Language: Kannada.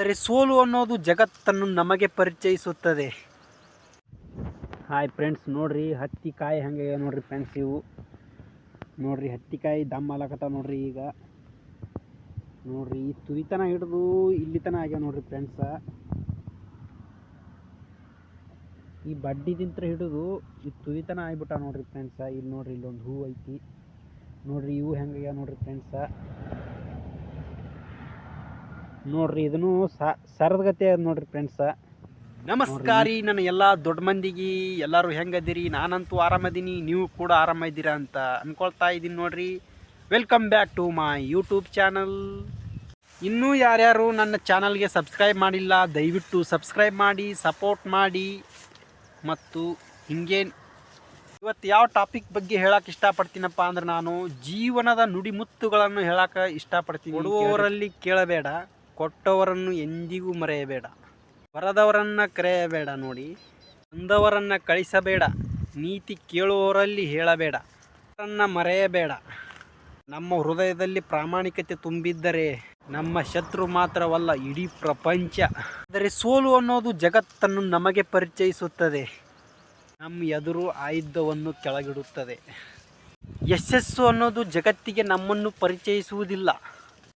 ಆದರೆ ಸೋಲು ಅನ್ನೋದು ಜಗತ್ತನ್ನು ನಮಗೆ ಪರಿಚಯಿಸುತ್ತದೆ. ಹಾಯ್ ಫ್ರೆಂಡ್ಸ್, ನೋಡ್ರಿ ಹತ್ತಿಕಾಯಿ ಹಂಗೆ ನೋಡ್ರಿ ಫ್ರೆಂಡ್ಸ್. ಇವು ನೋಡ್ರಿ ಹತ್ತಿಕಾಯಿ ದಮ್ ಆಲಕತ್ತಾವ ನೋಡ್ರಿ. ಈಗ ನೋಡ್ರಿ ಈ ತುದಿತನ ಹಿಡಿದು ಇಲ್ಲಿ ತನ ಆಗ್ಯಾವ ನೋಡ್ರಿ ಫ್ರೆಂಡ್ಸ. ಈ ಬಡ್ಡಿದಿಂತ್ರ ಹಿಡಿದು ಈ ತುದಿತನ ಆಗ್ಬಿಟ್ಟ ನೋಡ್ರಿ ಫ್ರೆಂಡ್ಸ. ಇಲ್ಲಿ ನೋಡ್ರಿ ಇಲ್ಲೊಂದು ಹೂ ಐತಿ ನೋಡ್ರಿ. ಇವು ಹೆಂಗಾಗ್ಯಾವ ನೋಡ್ರಿ ಫ್ರೆಂಡ್ಸ. ನೋಡ್ರಿ ಇದನ್ನು ಸರದಗತೆ ಅದ ನೋಡ್ರಿ ಫ್ರೆಂಡ್ಸ. ನಮಸ್ಕಾರಿ ನನ್ನ ಎಲ್ಲ ದೊಡ್ಡ ಮಂದಿಗೆ. ಎಲ್ಲರೂ ಹೆಂಗದಿರಿ? ನಾನಂತೂ ಆರಾಮದೀನಿ, ನೀವು ಕೂಡ ಆರಾಮಿದ್ದೀರಾ ಅಂತ ಅನ್ಕೊಳ್ತಾ ಇದ್ದೀನಿ ನೋಡ್ರಿ. Welcome back to my YouTube channel. ಇನ್ನೂ ಯಾರ್ಯಾರು ನನ್ನ ಚಾನಲ್ಗೆ ಸಬ್ಸ್ಕ್ರೈಬ್ ಮಾಡಿಲ್ಲ, ದಯವಿಟ್ಟು ಸಬ್ಸ್ಕ್ರೈಬ್ ಮಾಡಿ, ಸಪೋರ್ಟ್ ಮಾಡಿ. ಮತ್ತು ಹಿಂಗೆ ಇವತ್ತು ಯಾವ ಟಾಪಿಕ್ ಬಗ್ಗೆ ಹೇಳಕ್ಕೆ ಇಷ್ಟಪಡ್ತೀನಪ್ಪ ಅಂದ್ರೆ, ನಾನು ಜೀವನದ ನುಡಿಮುತ್ತುಗಳನ್ನು ಹೇಳಕ್ಕೆ ಇಷ್ಟಪಡ್ತೀನಿ. ಕೊಡುವವರಲ್ಲಿ ಕೇಳಬೇಡ, ಕೊಟ್ಟವರನ್ನು ಎಂದಿಗೂ ಮರೆಯಬೇಡ, ಬರದವರನ್ನು ಕರೆಯಬೇಡ, ನೋಡಿ ಬಂದವರನ್ನು ಕಳಿಸಬೇಡ, ನೀತಿ ಕೇಳುವವರಲ್ಲಿ ಹೇಳಬೇಡ, ಅವರನ್ನು ಮರೆಯಬೇಡ. ನಮ್ಮ ಹೃದಯದಲ್ಲಿ ಪ್ರಾಮಾಣಿಕತೆ ತುಂಬಿದ್ದರೆ ನಮ್ಮ ಶತ್ರು ಮಾತ್ರವಲ್ಲ, ಇಡೀ ಪ್ರಪಂಚ. ಆದರೆ ಸೋಲು ಅನ್ನೋದು ಜಗತ್ತನ್ನು ನಮಗೆ ಪರಿಚಯಿಸುತ್ತದೆ, ನಮ್ಮ ಎದುರು ಆಯುಧವನ್ನು ಕೆಳಗಿಡುತ್ತದೆ. ಯಶಸ್ಸು ಅನ್ನೋದು ಜಗತ್ತಿಗೆ ನಮ್ಮನ್ನು ಪರಿಚಯಿಸುವುದಿಲ್ಲ,